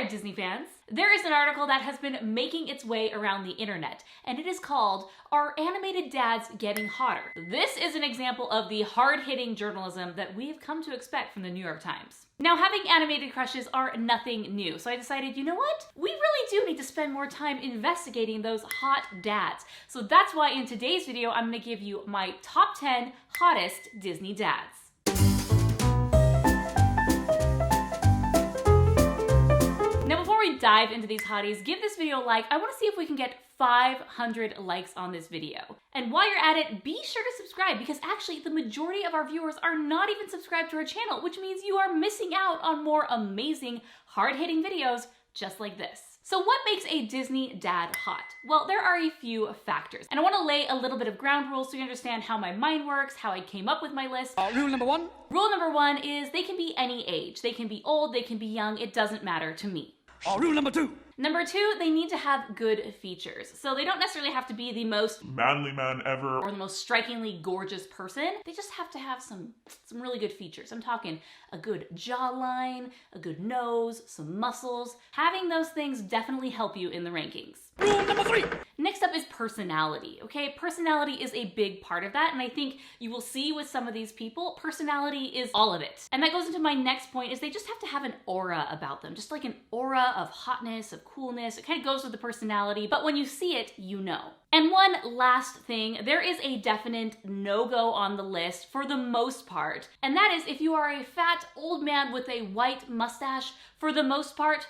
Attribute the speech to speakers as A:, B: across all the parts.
A: there, Disney fans! There is an article that has been making its way around the internet, and it is called, "Are Animated Dads Getting Hotter?" This is an example of the hard-hitting journalism that we've come to expect from the New York Times. Now, having animated crushes are nothing new, so I decided, you know what? We really do need to spend more time investigating those hot dads. So that's why in today's video, I'm gonna give you my top 10 hottest Disney dads. Now, before we dive into these hotties, give this video a like. I want to see if we can get 500 likes on this video. And while you're at it, be sure to subscribe, because actually the majority of our viewers are not even subscribed to our channel, which means you are missing out on more amazing, hard-hitting videos just like this. So what makes a Disney dad hot? Well, there are a few factors, and I want to lay a little bit of ground rules so you understand how my mind works, how I came up with my list.
B: Rule number one?
A: Rule number one is they can be any age. They can be old, they can be young, it doesn't matter to me.
B: Rule number two?
A: Number two, they need to have good features. So they don't necessarily have to be the most
C: manly man ever
A: or the most strikingly gorgeous person. They just have to have some really good features. I'm talking a good jawline, a good nose, some muscles. Having those things definitely help you in the rankings.
B: Rule number three?
A: Next up is personality, okay? Personality is a big part of that, and I think you will see with some of these people, personality is all of it. And that goes into my next point, is they just have to have an aura about them, just like an aura of hotness, of coolness. It kind of goes with the personality, but when you see it, you know. And one last thing, there is a definite no-go on the list for the most part, and that is if you are a fat old man with a white mustache, for the most part,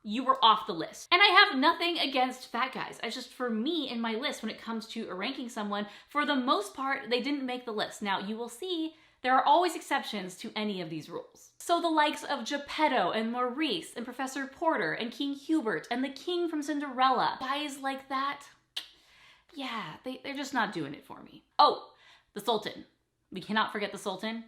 A: you were off the list. And I have nothing against fat guys. It's just, for me in my list, when it comes to ranking someone, for the most part, they didn't make the list. Now, you will see there are always exceptions to any of these rules. So the likes of Geppetto and Maurice and Professor Porter and King Hubert and the King from Cinderella, guys like that, yeah, they're just not doing it for me. Oh, the Sultan. We cannot forget the Sultan.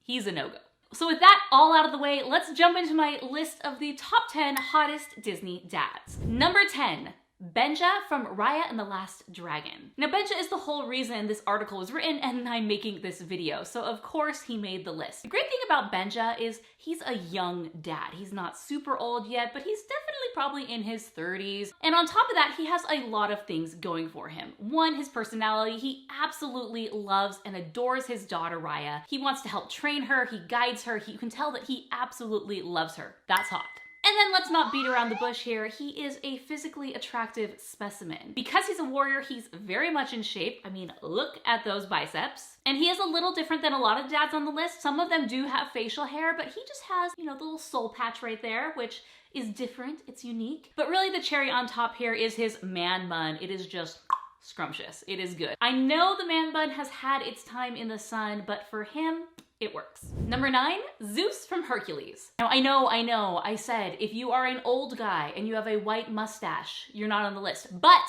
A: He's a no-go. So with that all out of the way, let's jump into my list of the top 10 hottest Disney dads. Number 10, Benja from Raya and the Last Dragon. Now, Benja is the whole reason this article was written and I'm making this video, so of course he made the list. The great thing about Benja is he's a young dad. He's not super old yet, but he's definitely probably in his 30s. And on top of that, he has a lot of things going for him. One, his personality. He absolutely loves and adores his daughter, Raya. He wants to help train her, he guides her, you can tell that he absolutely loves her. That's hot. And then let's not beat around the bush here. He is a physically attractive specimen. Because he's a warrior, he's very much in shape. I mean, look at those biceps. And he is a little different than a lot of dads on the list. Some of them do have facial hair, but he just has, you know, the little soul patch right there, which is different, it's unique. But really the cherry on top here is his man bun. It is just scrumptious. It is good. I know the man bun has had its time in the sun, but for him, it works. Number 9, Zeus from Hercules. Now, I know, I said if you are an old guy and you have a white mustache, you're not on the list. But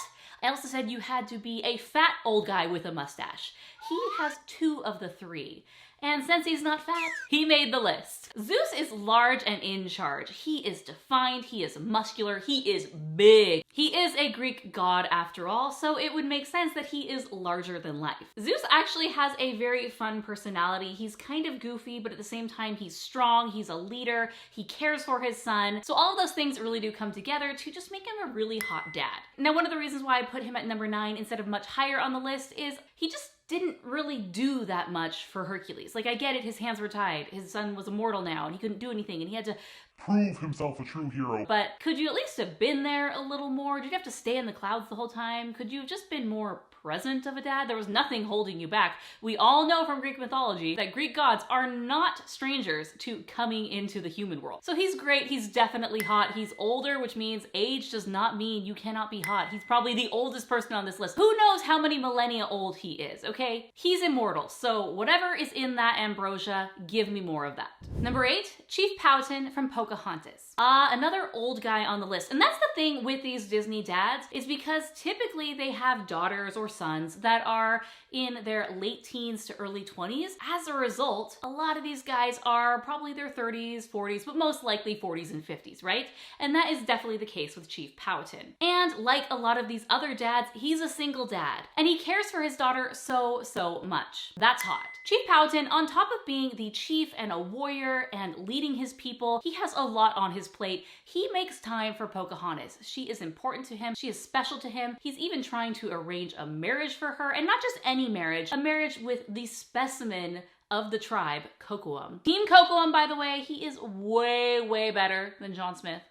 A: I also said you had to be a fat old guy with a mustache. He has 2 of the 3. And since he's not fat, he made the list. Zeus is large and in charge. He is defined, he is muscular, he is big. He is a Greek god after all, so it would make sense that he is larger than life. Zeus actually has a very fun personality. He's kind of goofy, but at the same time, he's strong, he's a leader, he cares for his son. So all of those things really do come together to just make him a really hot dad. Now, one of the reasons why I put him at number 9 instead of much higher on the list is he just didn't really do that much for Hercules. Like, I get it, his hands were tied. His son was immortal now and he couldn't do anything and he had to
C: prove himself a true hero.
A: But could you at least have been there a little more? Did you have to stay in the clouds the whole time? Could you have just been more present of a dad? There was nothing holding you back. We all know from Greek mythology that Greek gods are not strangers to coming into the human world. So he's great, he's definitely hot. He's older, which means age does not mean you cannot be hot. He's probably the oldest person on this list. Who knows how many millennia old he is, okay? He's immortal, so whatever is in that ambrosia, give me more of that. Number 8, Chief Powhatan from Pocahontas. Another old guy on the list. And that's the thing with these Disney dads, is because typically they have daughters or sons that are in their late teens to early 20s. As a result, a lot of these guys are probably their 30s, 40s, but most likely 40s and 50s, right? And that is definitely the case with Chief Powhatan. And like a lot of these other dads, he's a single dad, and he cares for his daughter so much. That's hot. Chief Powhatan, on top of being the chief and a warrior and leading his people, he has a lot on his plate. He makes time for Pocahontas. She is important to him. She is special to him. He's even trying to arrange a marriage for her, and not just any marriage, a marriage with the specimen of the tribe, Kocoum. Team Kocoum, by the way, he is way better than John Smith.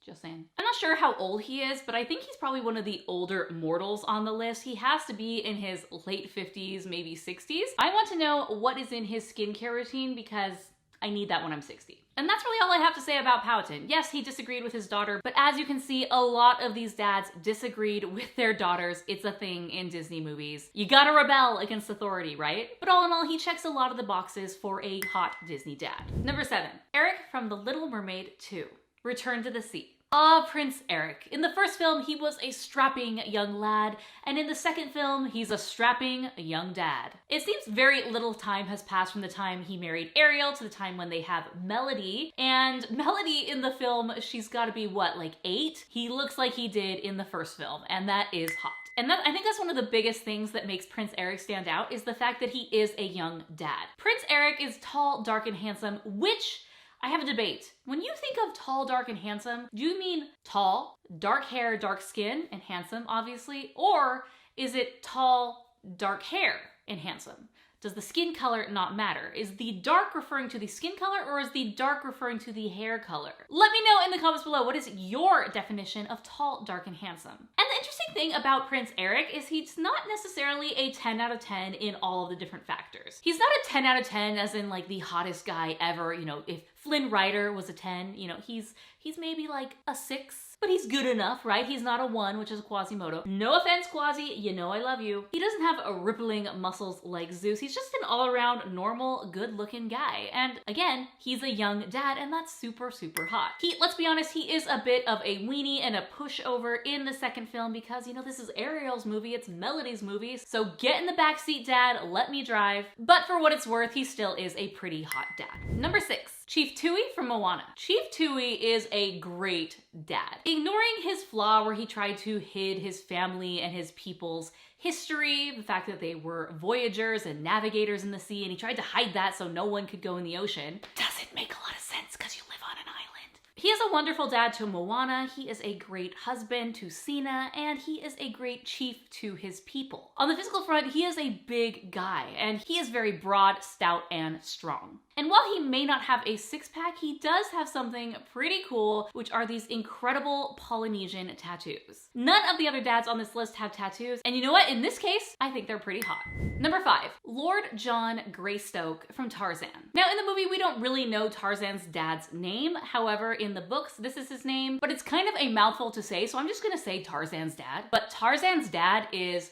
A: Just saying. I'm not sure how old he is, but I think he's probably one of the older mortals on the list. He has to be in his late 50s, maybe 60s. I want to know what is in his skincare routine because I need that when I'm 60. And that's really all I have to say about Powhatan. Yes, he disagreed with his daughter, but as you can see, a lot of these dads disagreed with their daughters. It's a thing in Disney movies. You gotta rebel against authority, right? But all in all, he checks a lot of the boxes for a hot Disney dad. Number 7, Eric from The Little Mermaid 2, Return to the Sea. Ah, Prince Eric. In the first film, he was a strapping young lad, and in the second film, he's a strapping young dad. It seems very little time has passed from the time he married Ariel to the time when they have Melody, and Melody in the film, she's gotta be what, like 8? He looks like he did in the first film, and that is hot. And I think that's one of the biggest things that makes Prince Eric stand out is the fact that he is a young dad. Prince Eric is tall, dark, and handsome, which I have a debate. When you think of tall, dark, and handsome, do you mean tall, dark hair, dark skin, and handsome, obviously? Or is it tall, dark hair, and handsome? Does the skin color not matter? Is the dark referring to the skin color, or is the dark referring to the hair color? Let me know in the comments below, what is your definition of tall, dark, and handsome? And the interesting thing about Prince Eric is he's not necessarily a 10 out of 10 in all of the different factors. He's not a 10 out of 10 as in like the hottest guy ever, you know, if Flynn Rider was a 10, you know, he's maybe like a 6. But he's good enough, right? He's not a 1, which is Quasimodo. No offense, Quasi, you know I love you. He doesn't have a rippling muscles like Zeus. He's just an all-around, normal, good-looking guy. And again, he's a young dad, and that's super hot. Let's be honest, he is a bit of a weenie and a pushover in the second film because, you know, this is Ariel's movie, it's Melody's movie, so get in the backseat, dad, let me drive. But for what it's worth, he still is a pretty hot dad. Number 6. Chief Tui from Moana. Chief Tui is a great dad. Ignoring his flaw where he tried to hide his family and his people's history, the fact that they were voyagers and navigators in the sea, and he tried to hide that so no one could go in the ocean, doesn't make a lot of sense because you live on an island. He is a wonderful dad to Moana, he is a great husband to Sina, and he is a great chief to his people. On the physical front, he is a big guy, and he is very broad, stout, and strong. And while he may not have a six-pack, he does have something pretty cool, which are these incredible Polynesian tattoos. None of the other dads on this list have tattoos, and you know what? In this case, I think they're pretty hot. Number 5, Lord John Greystoke from Tarzan. Now in the movie, we don't really know Tarzan's dad's name. However, in the books, this is his name, but it's kind of a mouthful to say, so I'm just gonna say Tarzan's dad. But Tarzan's dad is...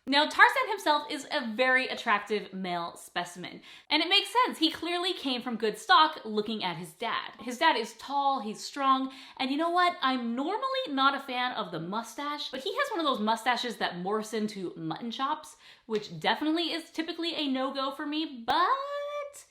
A: Now, Tarzan himself is a very attractive male specimen, and it makes sense. He clearly came from good stock looking at his dad. His dad is tall, he's strong, and you know what? I'm normally not a fan of the mustache, but he has one of those mustaches that morphs into mutton chops, which definitely is typically a no-go for me, but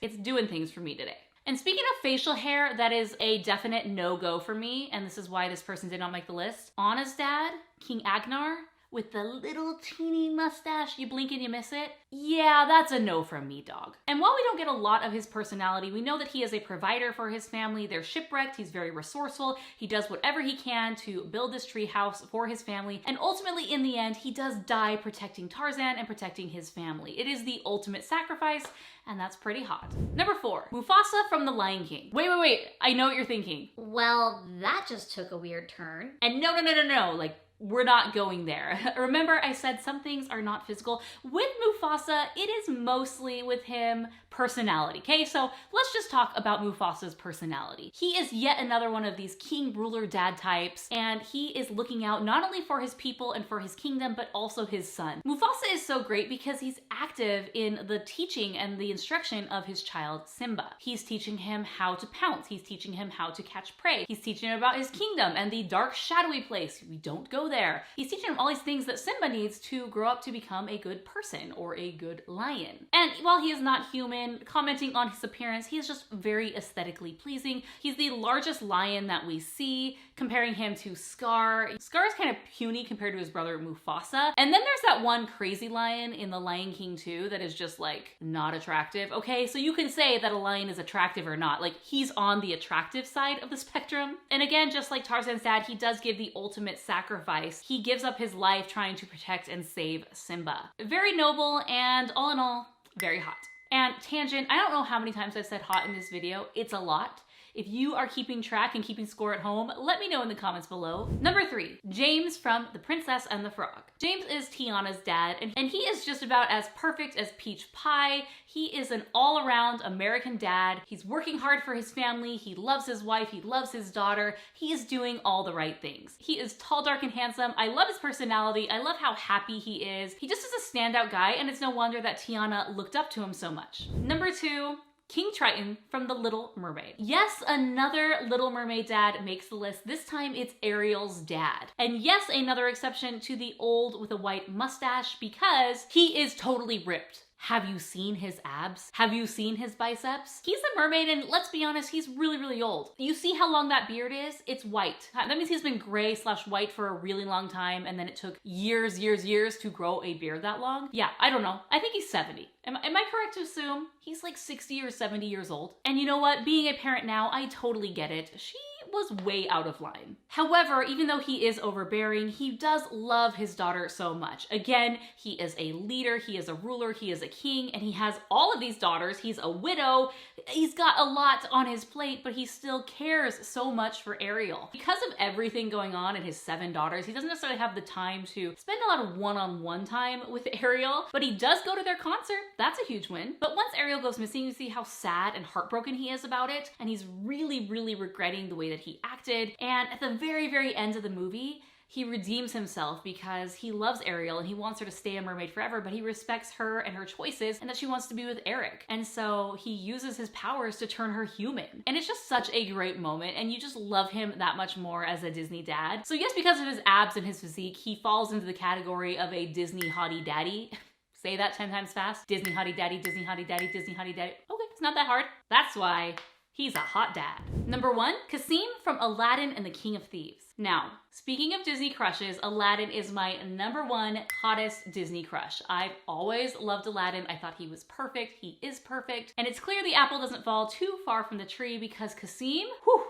A: it's doing things for me today. And speaking of facial hair, that is a definite no-go for me, and this is why this person did not make the list. Anna's dad, King Agnar, with the little teeny mustache, you blink and you miss it. Yeah, that's a no from me, dog. And while we don't get a lot of his personality, we know that he is a provider for his family. They're shipwrecked, he's very resourceful, he does whatever he can to build this tree house for his family, and ultimately in the end, he does die protecting Tarzan and protecting his family. It is the ultimate sacrifice, and that's pretty hot. Number 4, Mufasa from The Lion King. Wait, I know what you're thinking.
B: Well, that just took a weird turn.
A: And no, like, we're not going there. Remember I said some things are not physical. With Mufasa, it is mostly with him personality. Okay, so let's just talk about Mufasa's personality. He is yet another one of these king, ruler, dad types, and he is looking out not only for his people and for his kingdom, but also his son. Mufasa is so great because he's active in the teaching and the instruction of his child Simba. He's teaching him how to pounce. He's teaching him how to catch prey. He's teaching him about his kingdom and the dark, shadowy place. We don't go there. He's teaching him all these things that Simba needs to grow up to become a good person or a good lion. And while he is not human, commenting on his appearance, he is just very aesthetically pleasing. He's the largest lion that we see, comparing him to Scar. Scar is kind of puny compared to his brother Mufasa. And then there's that one crazy lion in The Lion King 2 that is just like not attractive. Okay, so you can say that a lion is attractive or not. Like, he's on the attractive side of the spectrum. And again, just like Tarzan's dad, he does give the ultimate sacrifice. He gives up his life trying to protect and save Simba. Very noble, and all in all, very hot. And tangent, I don't know how many times I've said hot in this video. It's a lot. If you are keeping track and keeping score at home, let me know in the comments below. Number 3, James from The Princess and the Frog. James is Tiana's dad, and he is just about as perfect as peach pie. He is an all-around American dad. He's working hard for his family. He loves his wife. He loves his daughter. He is doing all the right things. He is tall, dark, and handsome. I love his personality. I love how happy he is. He just is a standout guy, and it's no wonder that Tiana looked up to him so much. Number 2, King Triton from The Little Mermaid. Yes, another Little Mermaid dad makes the list. This time it's Ariel's dad. And yes, another exception to the old with a white mustache, because he is totally ripped. Have you seen his abs? Have you seen his biceps? He's a mermaid, and let's be honest, he's really, really old. You see how long that beard is? It's white. That means he's been gray/white for a really long time, and then it took years to grow a beard that long. Yeah, I don't know. I think he's 70. Am I correct to assume he's like 60 or 70 years old? And you know what? Being a parent now, I totally get it. She was way out of line. However, even though he is overbearing, he does love his daughter so much. Again, he is a leader, he is a ruler, he is a king, and he has all of these daughters. He's a widow. He's got a lot on his plate, but he still cares so much for Ariel. Because of everything going on and his 7 daughters, he doesn't necessarily have the time to spend a lot of one-on-one time with Ariel, but he does go to their concert. That's a huge win. But once Ariel goes missing, you see how sad and heartbroken he is about it, and he's really, really regretting the way that he acted. And at the very, very end of the movie, he redeems himself because he loves Ariel and he wants her to stay a mermaid forever, but he respects her and her choices and that she wants to be with Eric. And so he uses his powers to turn her human. And it's just such a great moment, and you just love him that much more as a Disney dad. So yes, because of his abs and his physique, he falls into the category of a Disney hottie daddy. Say that 10 times fast. Disney hottie daddy, Disney hottie daddy, Disney hottie daddy. Okay, it's not that hard. That's why he's a hot dad. Number 1, Cassim from Aladdin and the King of Thieves. Now, speaking of Disney crushes, Aladdin is my number 1 hottest Disney crush. I've always loved Aladdin. I thought he was perfect. He is perfect. And it's clear the apple doesn't fall too far from the tree because Cassim, whew,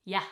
A: yeah.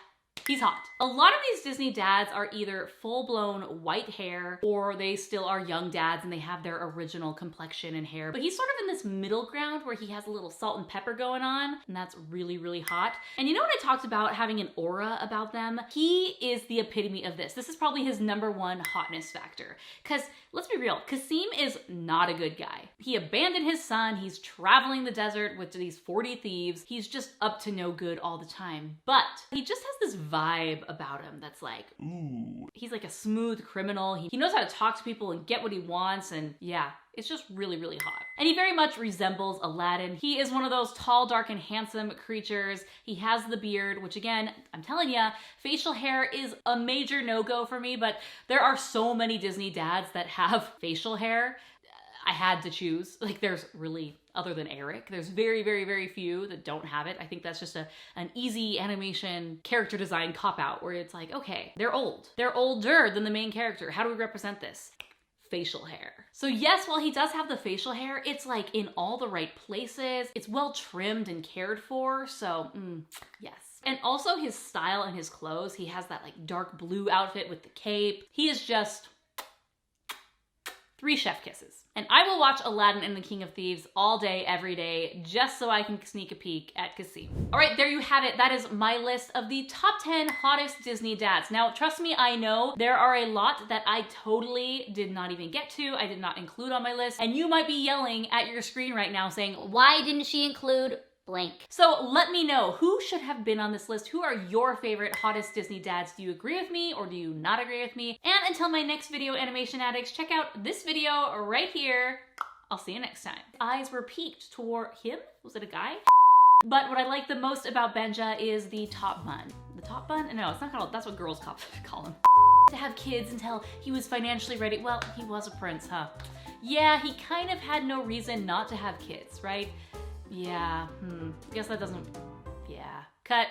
A: He's hot. A lot of these Disney dads are either full-blown white hair or they still are young dads and they have their original complexion and hair. But he's sort of in this middle ground where he has a little salt and pepper going on, and that's really, really hot. And you know when I talked about having an aura about them? He is the epitome of this. This is probably his number 1 hotness factor. Because let's be real, Cassim is not a good guy. He abandoned his son. He's traveling the desert with these 40 thieves. He's just up to no good all the time. But he just has this vibe about him that's like,
C: Ooh.
A: He's like a smooth criminal. He knows how to talk to people and get what he wants, and yeah, it's just really, really hot. And he very much resembles Aladdin. He is one of those tall, dark, and handsome creatures. He has the beard, which again, I'm telling ya, facial hair is a major no-go for me, but there are so many Disney dads that have facial hair. I had to choose. Like, there's really, other than Eric, there's very, very, very few that don't have it. I think that's just an easy animation character design cop-out where it's like, okay, they're old. They're older than the main character. How do we represent this? Facial hair. So yes, while he does have the facial hair, it's like in all the right places. It's well trimmed and cared for, so yes. And also his style and his clothes. He has that like dark blue outfit with the cape. He is just 3 chef kisses. And I will watch Aladdin and the King of Thieves all day, every day, just so I can sneak a peek at Cassim. All right, there you have it. That is my list of the top 10 hottest Disney dads. Now, trust me, I know there are a lot that I totally did not even get to, I did not include on my list, and you might be yelling at your screen right now saying,
B: Why didn't she include blank?
A: So let me know who should have been on this list. Who are your favorite hottest Disney dads? Do you agree with me or do you not agree with me? And until my next video, animation addicts, check out this video right here. I'll see you next time. Eyes were peaked toward him. Was it a guy? But what I like the most about Benja is the top bun. The top bun? No, it's not called, that's what girls call him. To have kids until he was financially ready. Well, he was a prince, huh? Yeah, he kind of had no reason not to have kids, right? Yeah, guess that doesn't, yeah.